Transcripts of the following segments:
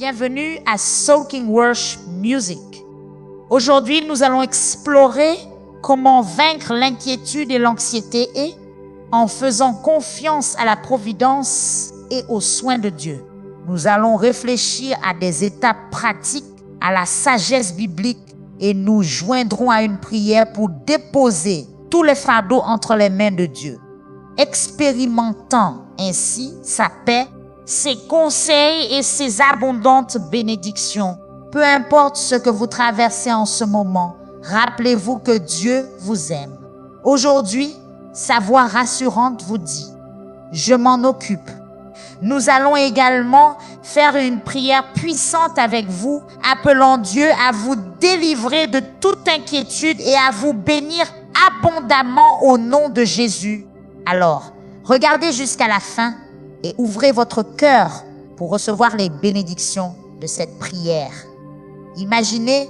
Bienvenue à Soaking Worship Music. Aujourd'hui, nous allons explorer comment vaincre l'inquiétude et l'anxiété en faisant confiance à la providence et aux soins de Dieu. Nous allons réfléchir à des étapes pratiques, à la sagesse biblique et nous joindrons à une prière pour déposer tous les fardeaux entre les mains de Dieu, expérimentant ainsi sa paix, ses conseils et ses abondantes bénédictions. Peu importe ce que vous traversez en ce moment, rappelez-vous que Dieu vous aime. Aujourd'hui, sa voix rassurante vous dit « Je m'en occupe ». Nous allons également faire une prière puissante avec vous, appelant Dieu à vous délivrer de toute inquiétude et à vous bénir abondamment au nom de Jésus. Alors, regardez jusqu'à la fin et ouvrez votre cœur pour recevoir les bénédictions de cette prière. Imaginez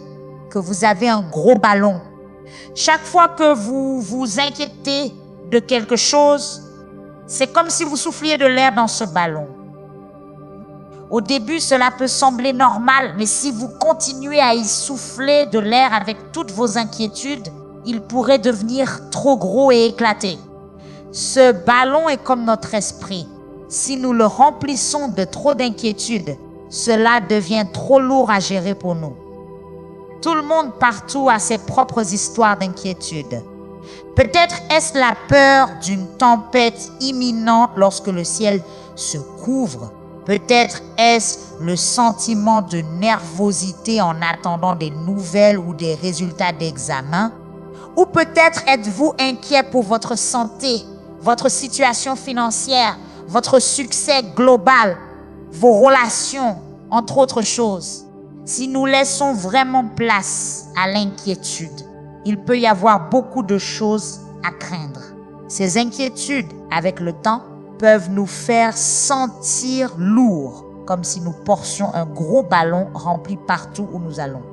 que vous avez un gros ballon. Chaque fois que vous vous inquiétez de quelque chose, c'est comme si vous souffliez de l'air dans ce ballon. Au début, cela peut sembler normal, mais si vous continuez à y souffler de l'air avec toutes vos inquiétudes, il pourrait devenir trop gros et éclater. Ce ballon est comme notre esprit. Si nous le remplissons de trop d'inquiétudes, cela devient trop lourd à gérer pour nous. Tout le monde partout a ses propres histoires d'inquiétude. Peut-être est-ce la peur d'une tempête imminente lorsque le ciel se couvre. Peut-être est-ce le sentiment de nervosité en attendant des nouvelles ou des résultats d'examen. Ou peut-être êtes-vous inquiet pour votre santé, votre situation financière, votre succès global, vos relations, entre autres choses. Si nous laissons vraiment place à l'inquiétude, il peut y avoir beaucoup de choses à craindre. Ces inquiétudes, avec le temps, peuvent nous faire sentir lourds, comme si nous portions un gros ballon rempli partout où nous allons.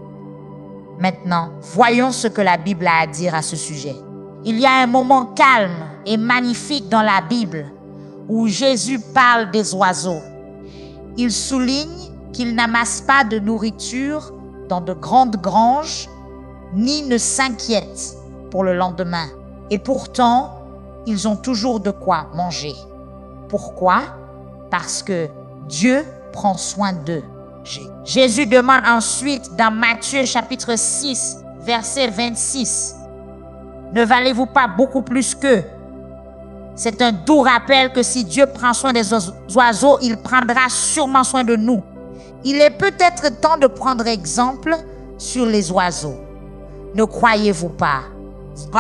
Maintenant, voyons ce que la Bible a à dire à ce sujet. Il y a un moment calme et magnifique dans la Bible où Jésus parle des oiseaux. Il souligne qu'ils n'amassent pas de nourriture dans de grandes granges, ni ne s'inquiètent pour le lendemain. Et pourtant, ils ont toujours de quoi manger. Pourquoi? Parce que Dieu prend soin d'eux. Jésus demande ensuite dans Matthieu chapitre 6, verset 26, « Ne valez-vous pas beaucoup plus qu'eux? » C'est un doux rappel que si Dieu prend soin des oiseaux, il prendra sûrement soin de nous. Il est peut-être temps de prendre exemple sur les oiseaux. Ne croyez-vous pas?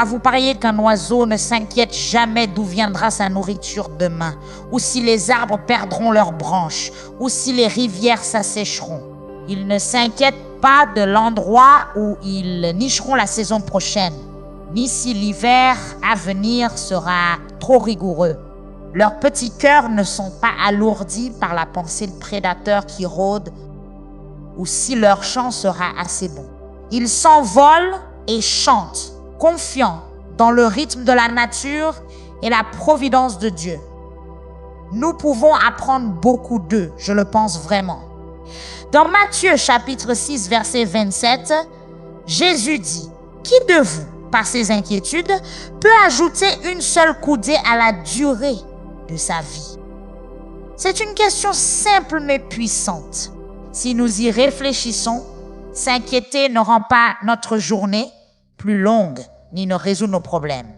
Vous pariez qu'un oiseau ne s'inquiète jamais d'où viendra sa nourriture demain, ou si les arbres perdront leurs branches, ou si les rivières s'assécheront. Ils ne s'inquiètent pas de l'endroit où ils nicheront la saison prochaine, ni si l'hiver à venir sera trop rigoureux. Leurs petits cœurs ne sont pas alourdis par la pensée de prédateurs qui rôdent, ou si leur chant sera assez bon. Ils s'envolent et chantent, confiants dans le rythme de la nature et la providence de Dieu. Nous pouvons apprendre beaucoup d'eux, je le pense vraiment. Dans Matthieu chapitre 6, verset 27, Jésus dit, « Qui de vous, par ses inquiétudes, peut ajouter une seule coudée à la durée de sa vie? » C'est une question simple mais puissante. Si nous y réfléchissons, s'inquiéter ne rend pas notre journée plus longue ni ne résout nos problèmes.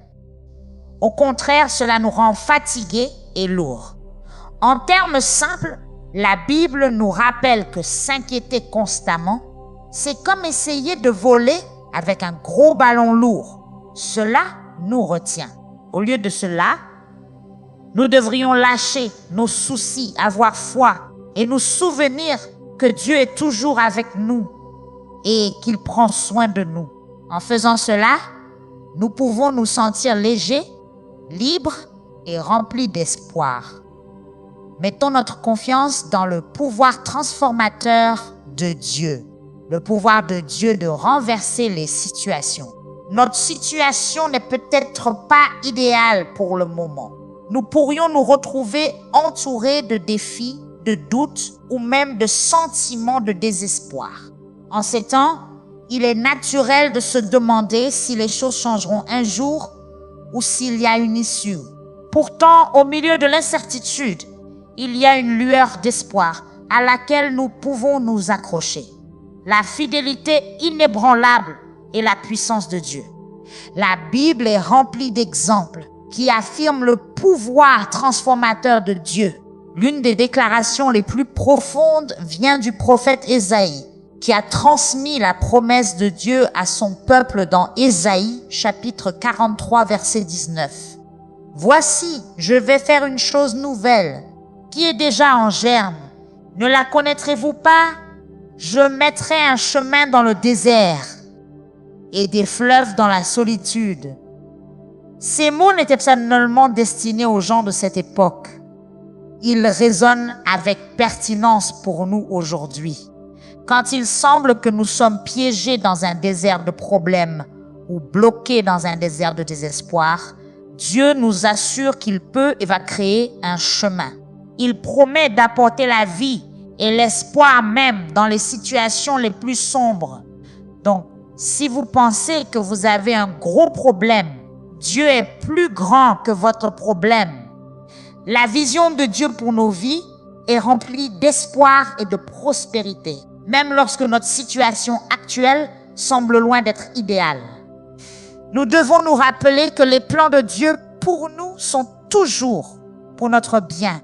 Au contraire, cela nous rend fatigués et lourds. En termes simples, la Bible nous rappelle que s'inquiéter constamment, c'est comme essayer de voler avec un gros ballon lourd. Cela nous retient. Au lieu de cela, nous devrions lâcher nos soucis, avoir foi et nous souvenir que Dieu est toujours avec nous et qu'il prend soin de nous. En faisant cela, nous pouvons nous sentir légers, libres et remplis d'espoir. Mettons notre confiance dans le pouvoir transformateur de Dieu, le pouvoir de Dieu de renverser les situations. Notre situation n'est peut-être pas idéale pour le moment. Nous pourrions nous retrouver entourés de défis, de doute ou même de sentiments de désespoir. En ces temps, il est naturel de se demander si les choses changeront un jour ou s'il y a une issue. Pourtant, au milieu de l'incertitude, il y a une lueur d'espoir à laquelle nous pouvons nous accrocher. La fidélité inébranlable et la puissance de Dieu. La Bible est remplie d'exemples qui affirment le pouvoir transformateur de Dieu. L'une des déclarations les plus profondes vient du prophète Ésaïe, qui a transmis la promesse de Dieu à son peuple dans Ésaïe, chapitre 43, verset 19. « Voici, je vais faire une chose nouvelle, qui est déjà en germe. Ne la connaîtrez-vous pas? Je mettrai un chemin dans le désert et des fleuves dans la solitude. » Ces mots n'étaient seulement destinés aux gens de cette époque. Ils résonnent avec pertinence pour nous aujourd'hui. Quand il semble que nous sommes piégés dans un désert de problèmes ou bloqués dans un désert de désespoir, Dieu nous assure qu'il peut et va créer un chemin. Il promet d'apporter la vie et l'espoir même dans les situations les plus sombres. Donc, si vous pensez que vous avez un gros problème, Dieu est plus grand que votre problème. La vision de Dieu pour nos vies est remplie d'espoir et de prospérité, même lorsque notre situation actuelle semble loin d'être idéale. Nous devons nous rappeler que les plans de Dieu pour nous sont toujours pour notre bien.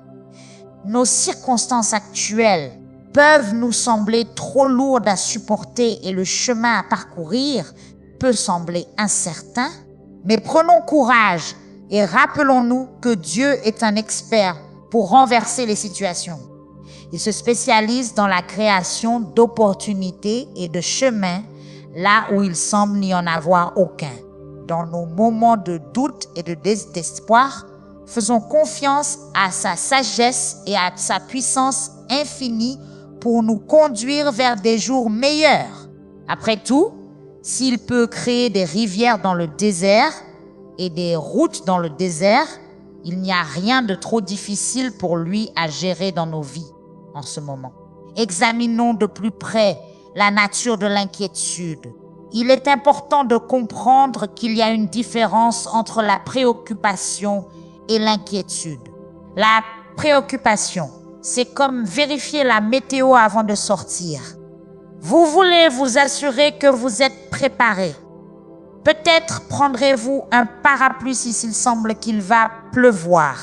Nos circonstances actuelles peuvent nous sembler trop lourdes à supporter et le chemin à parcourir peut sembler incertain, mais prenons courage et rappelons-nous que Dieu est un expert pour renverser les situations. Il se spécialise dans la création d'opportunités et de chemins là où il semble n'y en avoir aucun. Dans nos moments de doute et de désespoir, faisons confiance à sa sagesse et à sa puissance infinie pour nous conduire vers des jours meilleurs. Après tout, s'il peut créer des rivières dans le désert et des routes dans le désert, il n'y a rien de trop difficile pour lui à gérer dans nos vies en ce moment. Examinons de plus près la nature de l'inquiétude. Il est important de comprendre qu'il y a une différence entre la préoccupation et l'inquiétude. La préoccupation, c'est comme vérifier la météo avant de sortir. Vous voulez vous assurer que vous êtes préparé. Peut-être prendrez-vous un parapluie s'il semble qu'il va pleuvoir.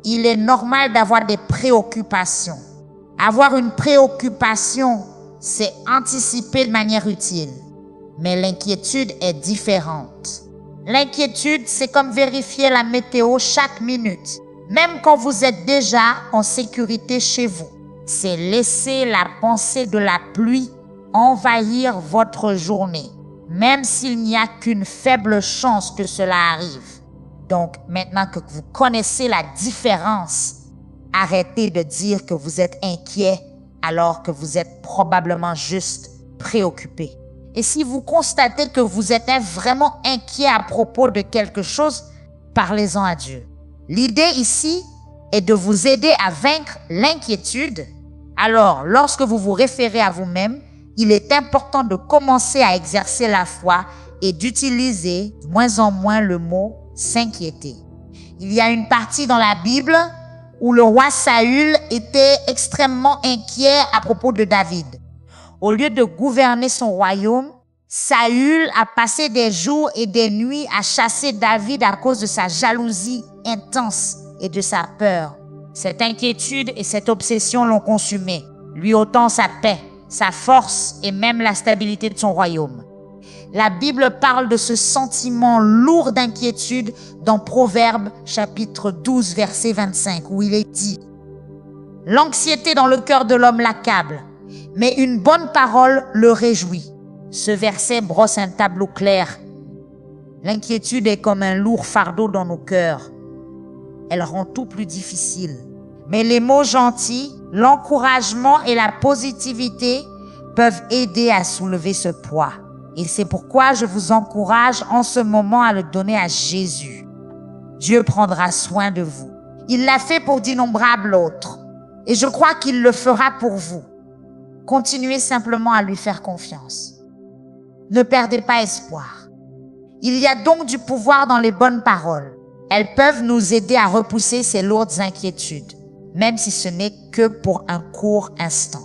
Il est normal d'avoir des préoccupations. Avoir une préoccupation, c'est anticiper de manière utile. Mais l'inquiétude est différente. L'inquiétude, c'est comme vérifier la météo chaque minute, même quand vous êtes déjà en sécurité chez vous. C'est laisser la pensée de la pluie envahir votre journée, même s'il n'y a qu'une faible chance que cela arrive. Donc, maintenant que vous connaissez la différence, arrêtez de dire que vous êtes inquiet alors que vous êtes probablement juste préoccupé. Et si vous constatez que vous êtes vraiment inquiet à propos de quelque chose, parlez-en à Dieu. L'idée ici est de vous aider à vaincre l'inquiétude. Alors, lorsque vous vous référez à vous-même, il est important de commencer à exercer la foi et d'utiliser de moins en moins le mot « s'inquiéter ». Il y a une partie dans la Bible où le roi Saül était extrêmement inquiet à propos de David. Au lieu de gouverner son royaume, Saül a passé des jours et des nuits à chasser David à cause de sa jalousie intense et de sa peur. Cette inquiétude et cette obsession l'ont consumé, lui ôtant sa paix, sa force et même la stabilité de son royaume. La Bible parle de ce sentiment lourd d'inquiétude dans Proverbes chapitre 12 verset 25 où il est dit « L'anxiété dans le cœur de l'homme l'accable, mais une bonne parole le réjouit. » Ce verset brosse un tableau clair. L'inquiétude est comme un lourd fardeau dans nos cœurs. Elle rend tout plus difficile. Mais les mots gentils, l'encouragement et la positivité peuvent aider à soulever ce poids. Et c'est pourquoi je vous encourage en ce moment à le donner à Jésus. Dieu prendra soin de vous. Il l'a fait pour d'innombrables autres. Et je crois qu'il le fera pour vous. Continuez simplement à lui faire confiance. Ne perdez pas espoir. Il y a donc du pouvoir dans les bonnes paroles. Elles peuvent nous aider à repousser ces lourdes inquiétudes, même si ce n'est que pour un court instant.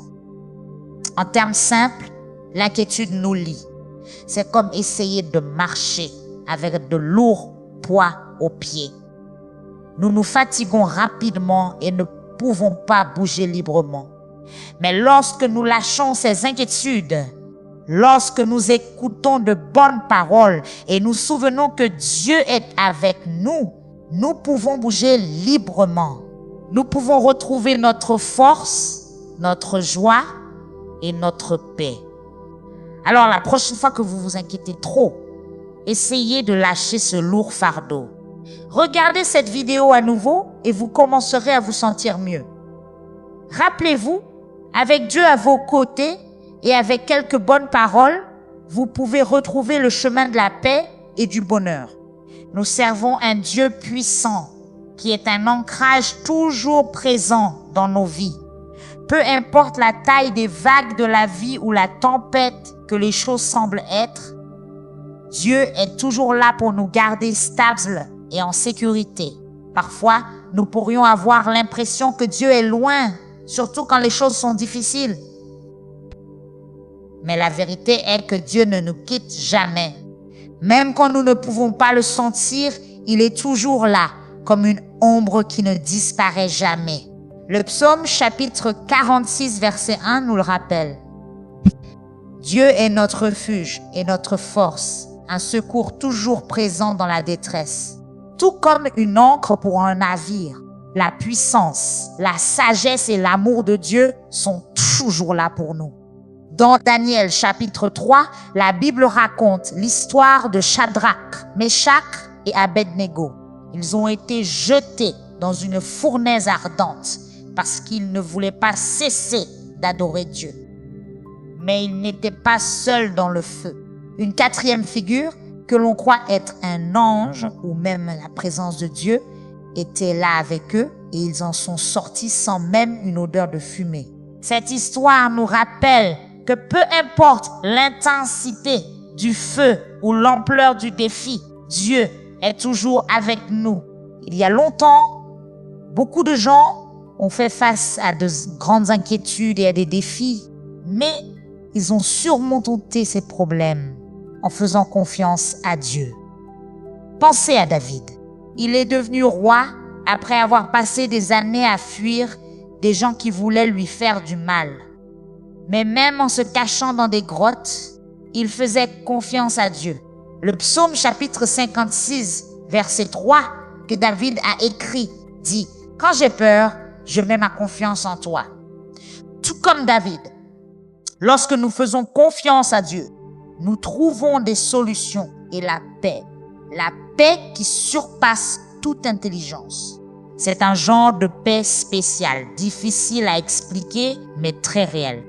En termes simples, l'inquiétude nous lie. C'est comme essayer de marcher avec de lourds poids aux pieds. Nous nous fatiguons rapidement et ne pouvons pas bouger librement. Mais lorsque nous lâchons ces inquiétudes, lorsque nous écoutons de bonnes paroles et nous souvenons que Dieu est avec nous, nous pouvons bouger librement. Nous pouvons retrouver notre force, notre joie et notre paix. Alors la prochaine fois que vous vous inquiétez trop, essayez de lâcher ce lourd fardeau. Regardez cette vidéo à nouveau et vous commencerez à vous sentir mieux. Rappelez-vous, avec Dieu à vos côtés et avec quelques bonnes paroles, vous pouvez retrouver le chemin de la paix et du bonheur. Nous servons un Dieu puissant qui est un ancrage toujours présent dans nos vies. Peu importe la taille des vagues de la vie ou la tempête que les choses semblent être, Dieu est toujours là pour nous garder stables et en sécurité. Parfois, nous pourrions avoir l'impression que Dieu est loin, surtout quand les choses sont difficiles. Mais la vérité est que Dieu ne nous quitte jamais. Même quand nous ne pouvons pas le sentir, il est toujours là, comme une ombre qui ne disparaît jamais. Le psaume chapitre 46, verset 1 nous le rappelle. Dieu est notre refuge et notre force, un secours toujours présent dans la détresse. Tout comme une ancre pour un navire, la puissance, la sagesse et l'amour de Dieu sont toujours là pour nous. Dans Daniel chapitre 3, la Bible raconte l'histoire de Shadrach, Meshach et Abednego. Ils ont été jetés dans une fournaise ardente parce qu'ils ne voulaient pas cesser d'adorer Dieu. Mais ils n'étaient pas seuls dans le feu. Une quatrième figure, que l'on croit être un ange ou même la présence de Dieu, était là avec eux et ils en sont sortis sans même une odeur de fumée. Cette histoire nous rappelle que peu importe l'intensité du feu ou l'ampleur du défi, Dieu est toujours avec nous. Il y a longtemps, beaucoup de gens ont fait face à de grandes inquiétudes et à des défis, mais ils ont surmonté ces problèmes en faisant confiance à Dieu. Pensez à David. Il est devenu roi après avoir passé des années à fuir des gens qui voulaient lui faire du mal. Mais même en se cachant dans des grottes, il faisait confiance à Dieu. Le psaume chapitre 56, verset 3, que David a écrit, dit « Quand j'ai peur, je mets ma confiance en toi. » Tout comme David, lorsque nous faisons confiance à Dieu, nous trouvons des solutions et la paix qui surpasse toute intelligence. C'est un genre de paix spéciale, difficile à expliquer, mais très réel.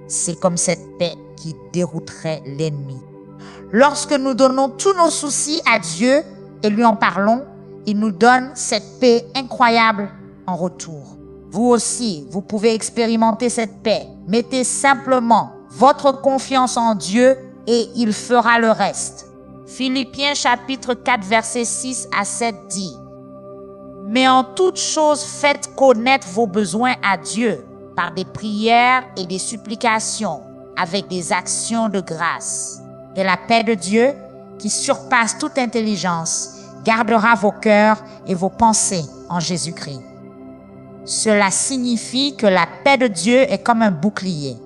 C'est comme cette paix qui dérouterait l'ennemi. Lorsque nous donnons tous nos soucis à Dieu et lui en parlons, il nous donne cette paix incroyable en retour. Vous aussi, vous pouvez expérimenter cette paix. Mettez simplement votre confiance en Dieu et il fera le reste. Philippiens chapitre 4 verset 6 à 7 dit « Mais en toute chose, faites connaître vos besoins à Dieu par des prières et des supplications avec des actions de grâce. Et la paix de Dieu, qui surpasse toute intelligence, gardera vos cœurs et vos pensées en Jésus-Christ. » Cela signifie que la paix de Dieu est comme un bouclier.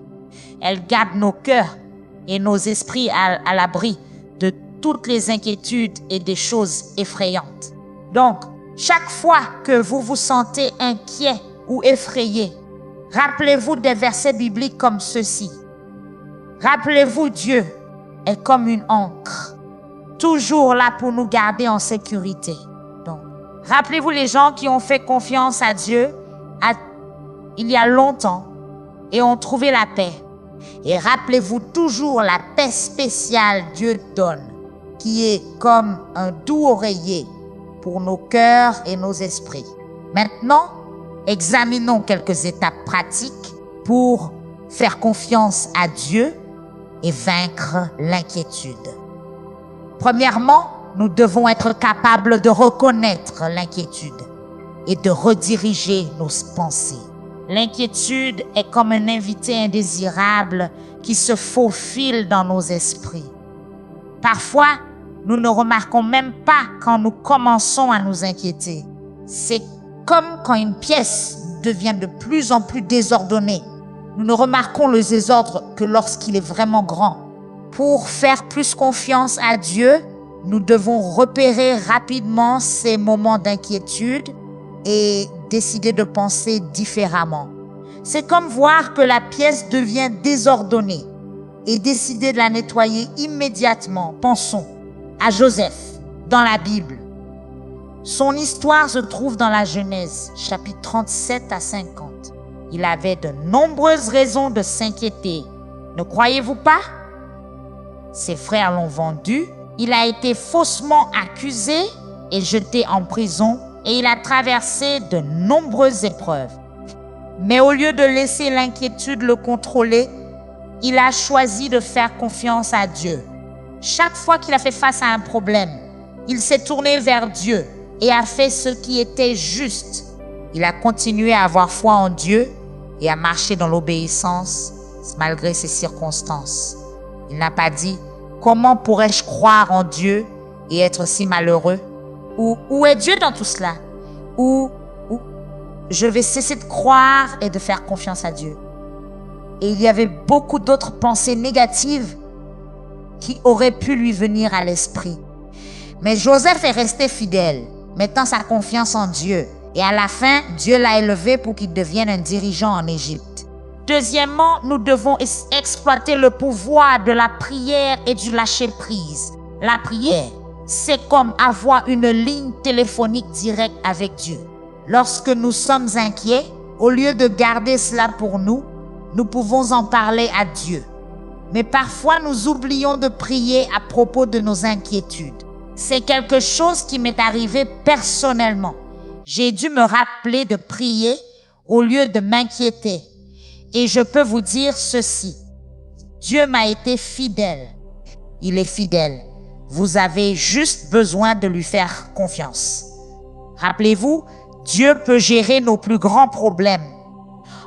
Elle garde nos cœurs et nos esprits à l'abri de toutes les inquiétudes et des choses effrayantes. Donc, chaque fois que vous vous sentez inquiet ou effrayé, rappelez-vous des versets bibliques comme ceci. Rappelez-vous, Dieu est comme une ancre, toujours là pour nous garder en sécurité. Donc, rappelez-vous les gens qui ont fait confiance à Dieu il y a longtemps et ont trouvé la paix. Et rappelez-vous toujours la paix spéciale Dieu donne, qui est comme un doux oreiller pour nos cœurs et nos esprits. Maintenant, Examinons quelques étapes pratiques pour faire confiance à Dieu et vaincre l'inquiétude. Premièrement, nous devons être capables de reconnaître l'inquiétude et de rediriger nos pensées. L'inquiétude est comme un invité indésirable qui se faufile dans nos esprits. Parfois, nous ne remarquons même pas quand nous commençons à nous inquiéter. C'est comme quand une pièce devient de plus en plus désordonnée. Nous ne remarquons le désordre que lorsqu'il est vraiment grand. Pour faire plus confiance à Dieu, nous devons repérer rapidement ces moments d'inquiétude et décider de penser différemment. C'est comme voir que la pièce devient désordonnée et décider de la nettoyer immédiatement. Pensons à Joseph dans la Bible. Son histoire se trouve dans la Genèse, chapitre 37 à 50. Il avait de nombreuses raisons de s'inquiéter. Ne croyez-vous pas? Ses frères l'ont vendu, il a été faussement accusé et jeté en prison et il a traversé de nombreuses épreuves. Mais au lieu de laisser l'inquiétude le contrôler, il a choisi de faire confiance à Dieu. Chaque fois qu'il a fait face à un problème, il s'est tourné vers Dieu et a fait ce qui était juste. Il a continué à avoir foi en Dieu et à marcher dans l'obéissance malgré ses circonstances. Il n'a pas dit « Comment pourrais-je croire en Dieu et être si malheureux ?» ou « Où est Dieu dans tout cela ?» ou « Je vais cesser de croire et de faire confiance à Dieu. » Et il y avait beaucoup d'autres pensées négatives qui auraient pu lui venir à l'esprit. Mais Joseph est resté fidèle, mettant sa confiance en Dieu. Et à la fin, Dieu l'a élevé pour qu'il devienne un dirigeant en Égypte. Deuxièmement, nous devons exploiter le pouvoir de la prière et du lâcher-prise. La prière, c'est comme avoir une ligne téléphonique directe avec Dieu. Lorsque nous sommes inquiets, au lieu de garder cela pour nous, nous pouvons en parler à Dieu. Mais parfois, nous oublions de prier à propos de nos inquiétudes. C'est quelque chose qui m'est arrivé personnellement. J'ai dû me rappeler de prier au lieu de m'inquiéter. Et je peux vous dire ceci. Dieu m'a été fidèle. Il est fidèle. Vous avez juste besoin de lui faire confiance. Rappelez-vous, Dieu peut gérer nos plus grands problèmes.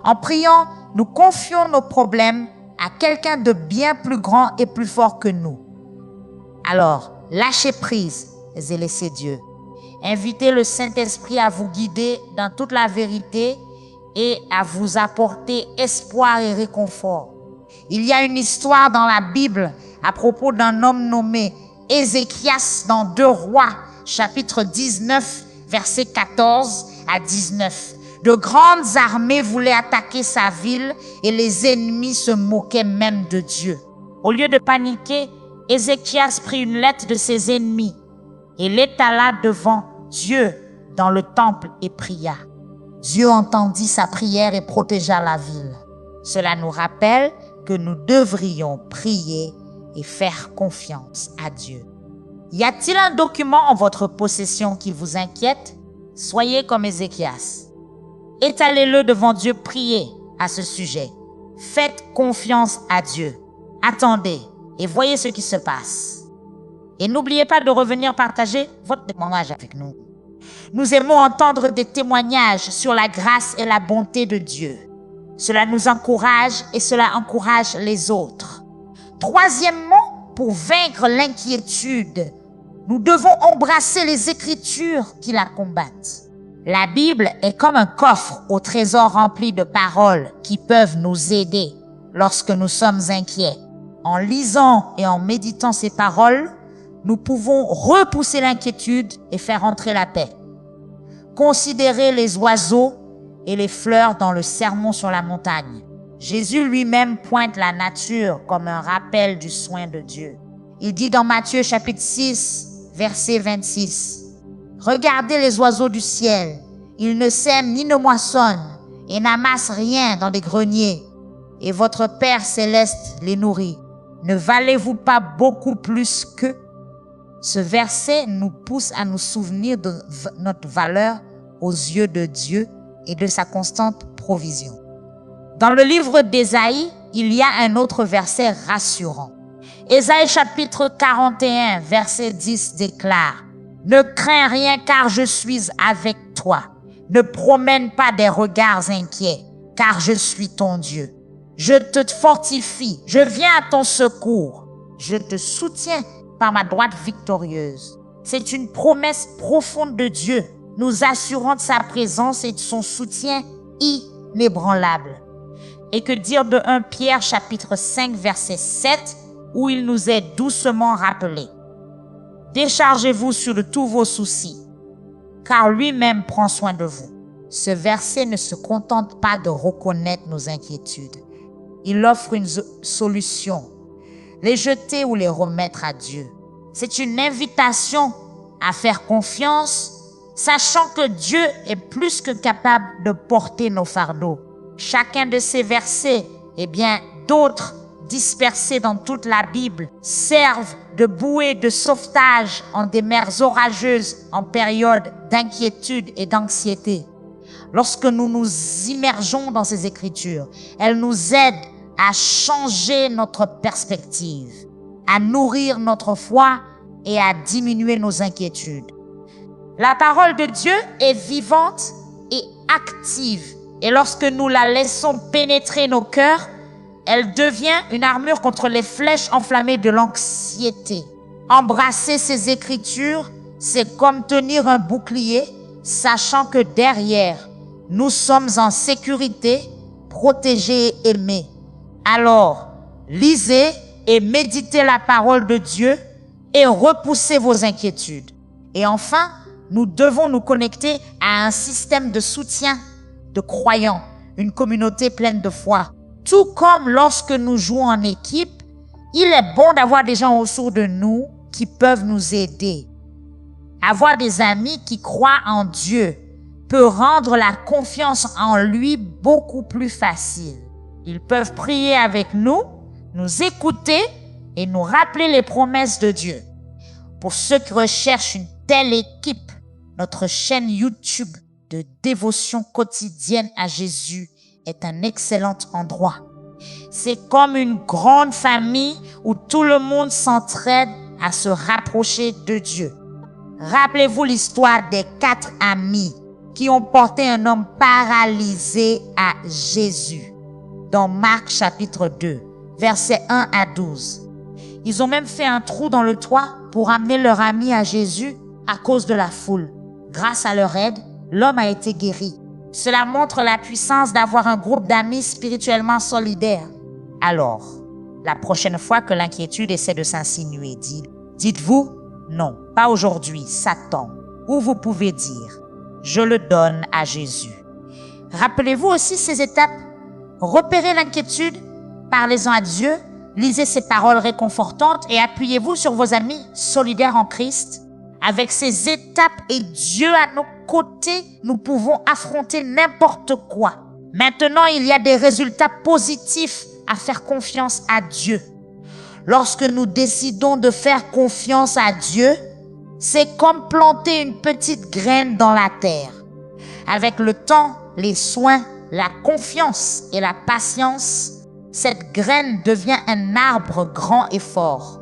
En priant, nous confions nos problèmes à quelqu'un de bien plus grand et plus fort que nous. Alors, lâchez prise et laissez Dieu. Invitez le Saint-Esprit à vous guider dans toute la vérité et à vous apporter espoir et réconfort. Il y a une histoire dans la Bible à propos d'un homme nommé Ézéchias dans 2 Rois, chapitre 19, versets 14 à 19. De grandes armées voulaient attaquer sa ville et les ennemis se moquaient même de Dieu. Au lieu de paniquer, Ézéchias prit une lettre de ses ennemis et l'étala devant Dieu dans le temple et pria. Dieu entendit sa prière et protégea la ville. Cela nous rappelle que nous devrions prier et faire confiance à Dieu. Y a-t-il un document en votre possession qui vous inquiète? Soyez comme Ézéchias. Étalez-le devant Dieu, priez à ce sujet. Faites confiance à Dieu. Attendez et voyez ce qui se passe. Et n'oubliez pas de revenir partager votre témoignage avec nous. Nous aimons entendre des témoignages sur la grâce et la bonté de Dieu. Cela nous encourage et cela encourage les autres. Troisièmement, pour vaincre l'inquiétude, nous devons embrasser les Écritures qui la combattent. La Bible est comme un coffre au trésor rempli de paroles qui peuvent nous aider lorsque nous sommes inquiets. En lisant et en méditant ces paroles, nous pouvons repousser l'inquiétude et faire entrer la paix. Considérez les oiseaux et les fleurs dans le sermon sur la montagne. Jésus lui-même pointe la nature comme un rappel du soin de Dieu. Il dit dans Matthieu chapitre 6, verset 26, « Regardez les oiseaux du ciel, ils ne sèment ni ne moissonnent et n'amassent rien dans des greniers, et votre Père céleste les nourrit. Ne valez-vous pas beaucoup plus qu'eux ?» Ce verset nous pousse à nous souvenir de notre valeur aux yeux de Dieu et de sa constante provision. Dans le livre d'Ésaïe, il y a un autre verset rassurant. Ésaïe chapitre 41, verset 10 déclare « Ne crains rien car je suis avec toi. Ne promène pas des regards inquiets car je suis ton Dieu. Je te fortifie, je viens à ton secours. Je te soutiens par ma droite victorieuse. » C'est une promesse profonde de Dieu, nous assurant de sa présence et de son soutien inébranlable. Et que dire de 1 Pierre chapitre 5 verset 7 où il nous est doucement rappelé. Déchargez-vous sur tous vos soucis, car lui-même prend soin de vous. Ce verset ne se contente pas de reconnaître nos inquiétudes. Il offre une solution, les jeter ou les remettre à Dieu. C'est une invitation à faire confiance, sachant que Dieu est plus que capable de porter nos fardeaux. Chacun de ces versets, et bien d'autres dispersés dans toute la Bible, servent de bouée de sauvetage en des mers orageuses, en période d'inquiétude et d'anxiété. Lorsque nous nous immergeons dans ces Écritures, elles nous aident à changer notre perspective, à nourrir notre foi et à diminuer nos inquiétudes. La parole de Dieu est vivante et active. Et lorsque nous la laissons pénétrer nos cœurs, elle devient une armure contre les flèches enflammées de l'anxiété. Embrasser ces Écritures, c'est comme tenir un bouclier, sachant que derrière, nous sommes en sécurité, protégés et aimés. Alors, lisez et méditez la parole de Dieu et repoussez vos inquiétudes. Et enfin, nous devons nous connecter à un système de soutien de croyants, une communauté pleine de foi. Tout comme lorsque nous jouons en équipe, il est bon d'avoir des gens autour de nous qui peuvent nous aider. Avoir des amis qui croient en Dieu peut rendre la confiance en lui beaucoup plus facile. Ils peuvent prier avec nous, nous écouter et nous rappeler les promesses de Dieu. Pour ceux qui recherchent une telle équipe, notre chaîne YouTube de dévotion quotidienne à Jésus est un excellent endroit. C'est comme une grande famille où tout le monde s'entraide à se rapprocher de Dieu. Rappelez-vous l'histoire des 4 amis qui ont porté un homme paralysé à Jésus dans Marc chapitre 2, versets 1 à 12. Ils ont même fait un trou dans le toit pour amener leur ami à Jésus à cause de la foule. Grâce à leur aide, l'homme a été guéri. Cela montre la puissance d'avoir un groupe d'amis spirituellement solidaires. Alors, la prochaine fois que l'inquiétude essaie de s'insinuer, dites-vous, non, pas aujourd'hui, Satan. Ou vous pouvez dire, je le donne à Jésus. Rappelez-vous aussi ces étapes. Repérez l'inquiétude, parlez-en à Dieu, lisez ses paroles réconfortantes et appuyez-vous sur vos amis solidaires en Christ. Avec ces étapes et Dieu à nos côtés, nous pouvons affronter n'importe quoi. Maintenant, il y a des résultats positifs à faire confiance à Dieu. Lorsque nous décidons de faire confiance à Dieu, c'est comme planter une petite graine dans la terre. Avec le temps, les soins, la confiance et la patience, cette graine devient un arbre grand et fort.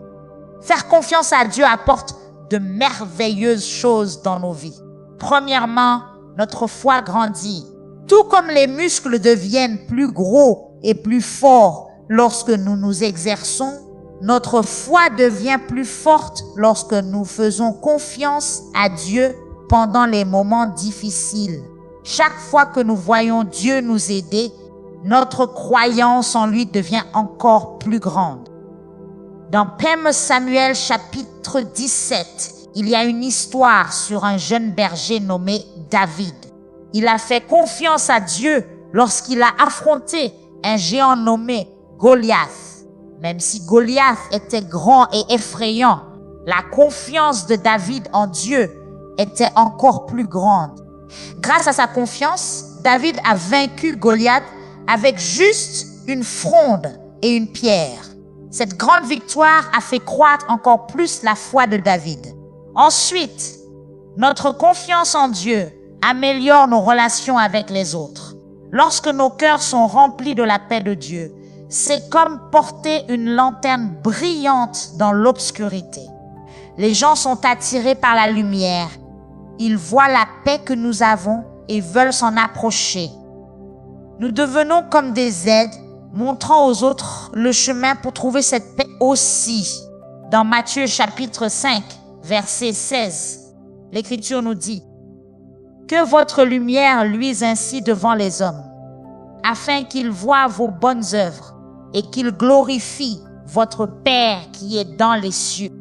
Faire confiance à Dieu apporte de merveilleuses choses dans nos vies. Premièrement, notre foi grandit. Tout comme les muscles deviennent plus gros et plus forts lorsque nous nous exerçons, notre foi devient plus forte lorsque nous faisons confiance à Dieu pendant les moments difficiles. Chaque fois que nous voyons Dieu nous aider, notre croyance en lui devient encore plus grande. Dans 1 Samuel chapitre 17, il y a une histoire sur un jeune berger nommé David. Il a fait confiance à Dieu lorsqu'il a affronté un géant nommé Goliath. Même si Goliath était grand et effrayant, la confiance de David en Dieu était encore plus grande. Grâce à sa confiance, David a vaincu Goliath avec juste une fronde et une pierre. Cette grande victoire a fait croître encore plus la foi de David. Ensuite, notre confiance en Dieu améliore nos relations avec les autres. Lorsque nos cœurs sont remplis de la paix de Dieu, c'est comme porter une lanterne brillante dans l'obscurité. Les gens sont attirés par la lumière. Ils voient la paix que nous avons et veulent s'en approcher. Nous devenons comme des aides, montrant aux autres le chemin pour trouver cette paix aussi. Dans Matthieu chapitre 5, verset 16, l'Écriture nous dit « Que votre lumière luise ainsi devant les hommes, afin qu'ils voient vos bonnes œuvres et qu'ils glorifient votre Père qui est dans les cieux. »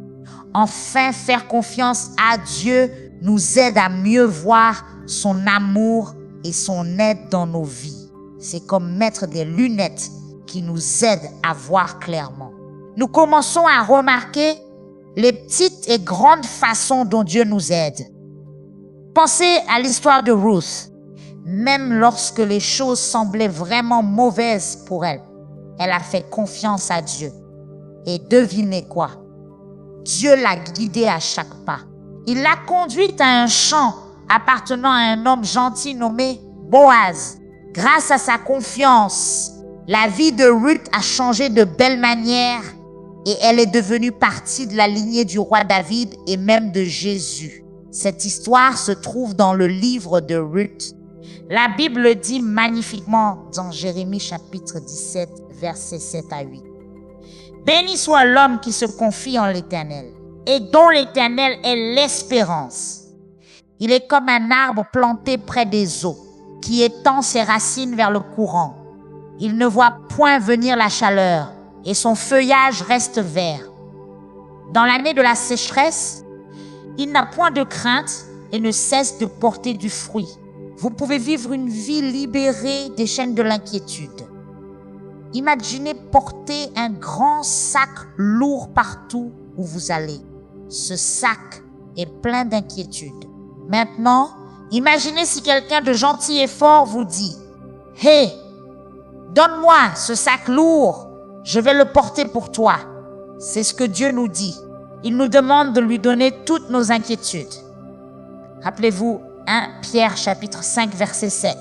Enfin, faire confiance à Dieu nous aide à mieux voir son amour et son aide dans nos vies. C'est comme mettre des lunettes qui nous aident à voir clairement. Nous commençons à remarquer les petites et grandes façons dont Dieu nous aide. Pensez à l'histoire de Ruth. Même lorsque les choses semblaient vraiment mauvaises pour elle, elle a fait confiance à Dieu. Et devinez quoi? Dieu l'a guidée à chaque pas. Il l'a conduite à un champ appartenant à un homme gentil nommé Boaz. Grâce à sa confiance, la vie de Ruth a changé de belle manière et elle est devenue partie de la lignée du roi David et même de Jésus. Cette histoire se trouve dans le livre de Ruth. La Bible dit magnifiquement dans Jérémie chapitre 17, versets 7 à 8. Béni soit l'homme qui se confie en l'Éternel et dont l'Éternel est l'espérance. Il est comme un arbre planté près des eaux qui étend ses racines vers le courant. Il ne voit point venir la chaleur et son feuillage reste vert. Dans l'année de la sécheresse, il n'a point de crainte et ne cesse de porter du fruit. Vous pouvez vivre une vie libérée des chaînes de l'inquiétude. Imaginez porter un grand sac lourd partout où vous allez. Ce sac est plein d'inquiétude. Maintenant, imaginez si quelqu'un de gentil et fort vous dit « Hé, donne-moi ce sac lourd, je vais le porter pour toi. » C'est ce que Dieu nous dit. Il nous demande de lui donner toutes nos inquiétudes. Rappelez-vous 1 Pierre chapitre 5 verset 7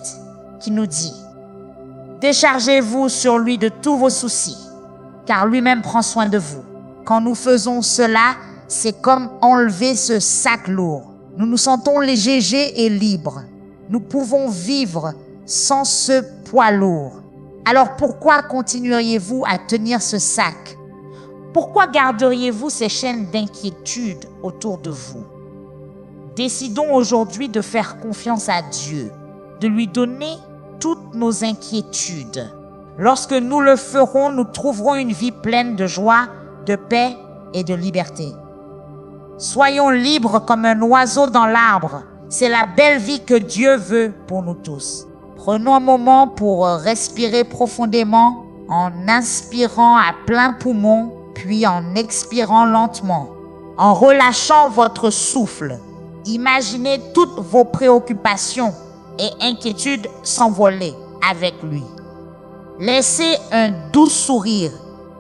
qui nous dit « Déchargez-vous sur lui de tous vos soucis, car lui-même prend soin de vous. » Quand nous faisons cela, c'est comme enlever ce sac lourd. Nous nous sentons légers et libres. Nous pouvons vivre sans ce poids lourd. Alors pourquoi continueriez-vous à tenir ce sac? Pourquoi garderiez-vous ces chaînes d'inquiétude autour de vous? Décidons aujourd'hui de faire confiance à Dieu, de lui donner toutes nos inquiétudes. Lorsque nous le ferons, nous trouverons une vie pleine de joie, de paix et de liberté. Soyons libres comme un oiseau dans l'arbre. C'est la belle vie que Dieu veut pour nous tous. Prenons un moment pour respirer profondément en inspirant à plein poumon, puis en expirant lentement. En relâchant votre souffle, imaginez toutes vos préoccupations et inquiétudes s'envoler avec lui. Laissez un doux sourire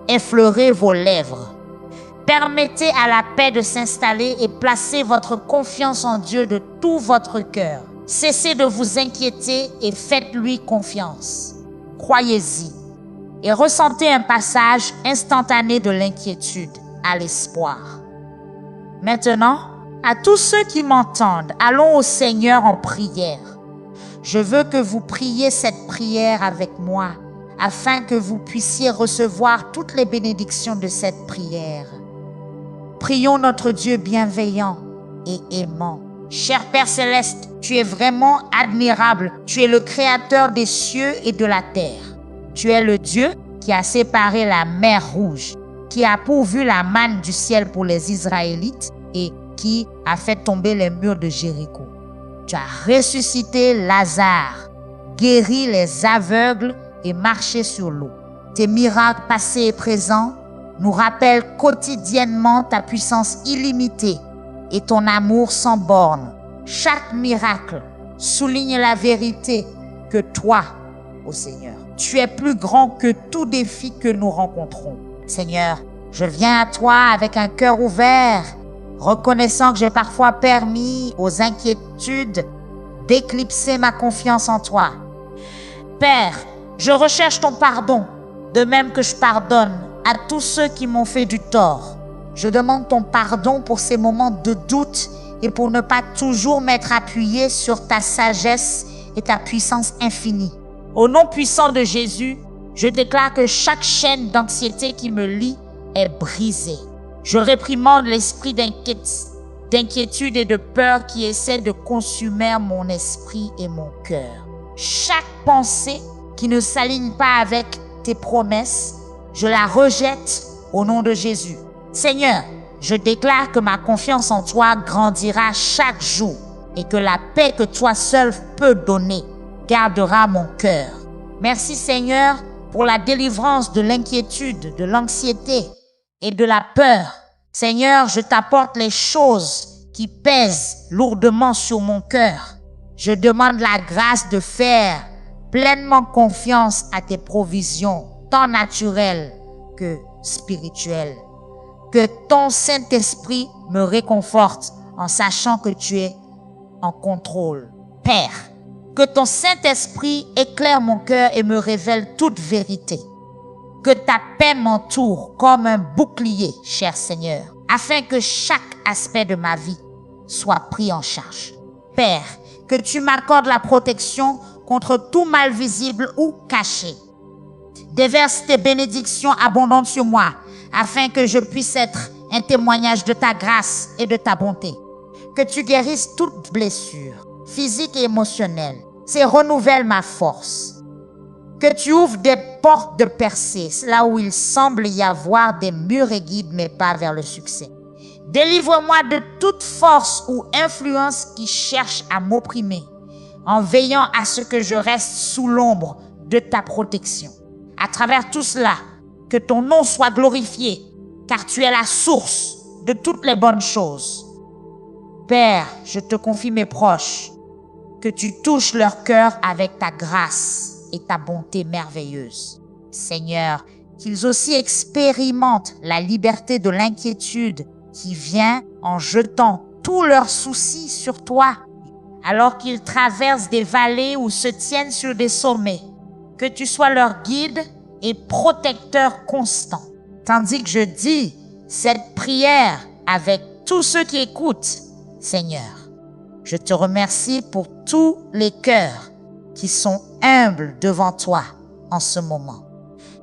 effleurer vos lèvres. Permettez à la paix de s'installer et placez votre confiance en Dieu de tout votre cœur. Cessez de vous inquiéter et faites-lui confiance. Croyez-y et ressentez un passage instantané de l'inquiétude à l'espoir. Maintenant, à tous ceux qui m'entendent, allons au Seigneur en prière. Je veux que vous priez cette prière avec moi, afin que vous puissiez recevoir toutes les bénédictions de cette prière. Prions notre Dieu bienveillant et aimant. Cher Père Céleste, tu es vraiment admirable. Tu es le Créateur des cieux et de la terre. Tu es le Dieu qui a séparé la mer Rouge, qui a pourvu la manne du ciel pour les Israélites et qui a fait tomber les murs de Jéricho. Tu as ressuscité Lazare, guéri les aveugles et marché sur l'eau. Tes miracles passés et présents nous rappellent quotidiennement ta puissance illimitée et ton amour sans borne. Chaque miracle souligne la vérité que toi, ô Seigneur, tu es plus grand que tout défi que nous rencontrons. Seigneur, je viens à toi avec un cœur ouvert, reconnaissant que j'ai parfois permis aux inquiétudes d'éclipser ma confiance en toi. Père, je recherche ton pardon, de même que je pardonne à tous ceux qui m'ont fait du tort. Je demande ton pardon pour ces moments de doute et pour ne pas toujours m'être appuyé sur ta sagesse et ta puissance infinie. Au nom puissant de Jésus, je déclare que chaque chaîne d'anxiété qui me lie est brisée. Je réprimande l'esprit d'inquiétude et de peur qui essaie de consumer mon esprit et mon cœur. Chaque pensée qui ne s'aligne pas avec tes promesses, je la rejette au nom de Jésus. Seigneur, je déclare que ma confiance en toi grandira chaque jour et que la paix que toi seul peux donner gardera mon cœur. Merci Seigneur pour la délivrance de l'inquiétude, de l'anxiété et de la peur. Seigneur, je t'apporte les choses qui pèsent lourdement sur mon cœur. Je demande la grâce de faire pleinement confiance à tes provisions, tant naturelles que spirituelles. Que ton Saint-Esprit me réconforte en sachant que tu es en contrôle. Père, que ton Saint-Esprit éclaire mon cœur et me révèle toute vérité. Que ta paix m'entoure comme un bouclier, cher Seigneur, afin que chaque aspect de ma vie soit pris en charge. Père, que tu m'accordes la protection contre tout mal visible ou caché. Déverse tes bénédictions abondantes sur moi, afin que je puisse être un témoignage de ta grâce et de ta bonté. Que tu guérisses toute blessure, physique et émotionnelle. C'est renouvelle ma force. Que tu ouvres des portes de percée, là où il semble y avoir des murs et guide mes pas vers le succès. Délivre-moi de toute force ou influence qui cherche à m'opprimer, en veillant à ce que je reste sous l'ombre de ta protection. À travers tout cela, que ton nom soit glorifié, car tu es la source de toutes les bonnes choses. Père, je te confie mes proches, que tu touches leur cœur avec ta grâce et ta bonté merveilleuse. Seigneur, qu'ils aussi expérimentent la liberté de l'inquiétude qui vient en jetant tous leurs soucis sur toi, alors qu'ils traversent des vallées ou se tiennent sur des sommets. Que tu sois leur guide et protecteur constant. Tandis que je dis cette prière avec tous ceux qui écoutent, Seigneur, je te remercie pour tous les cœurs qui sont humbles devant toi en ce moment.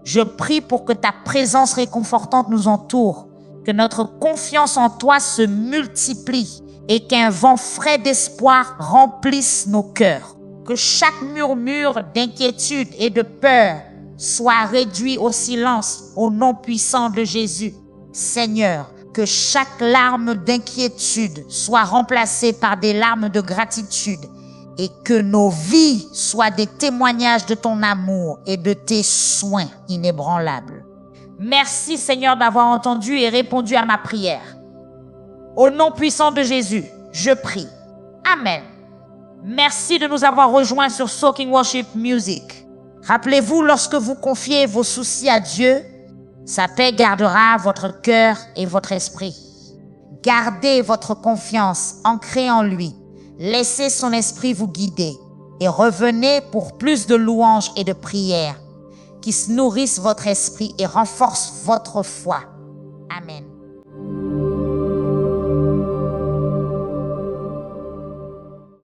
Je prie pour que ta présence réconfortante nous entoure, que notre confiance en toi se multiplie et qu'un vent frais d'espoir remplisse nos cœurs. Que chaque murmure d'inquiétude et de peur soit réduit au silence au nom puissant de Jésus. Seigneur, que chaque larme d'inquiétude soit remplacée par des larmes de gratitude et que nos vies soient des témoignages de ton amour et de tes soins inébranlables. Merci Seigneur d'avoir entendu et répondu à ma prière. Au nom puissant de Jésus, je prie. Amen. Merci de nous avoir rejoints sur Soaking Worship Music. Rappelez-vous, lorsque vous confiez vos soucis à Dieu, sa paix gardera votre cœur et votre esprit. Gardez votre confiance ancrée en lui. Laissez son esprit vous guider et revenez pour plus de louanges et de prières qui se nourrissent votre esprit et renforcent votre foi. Amen.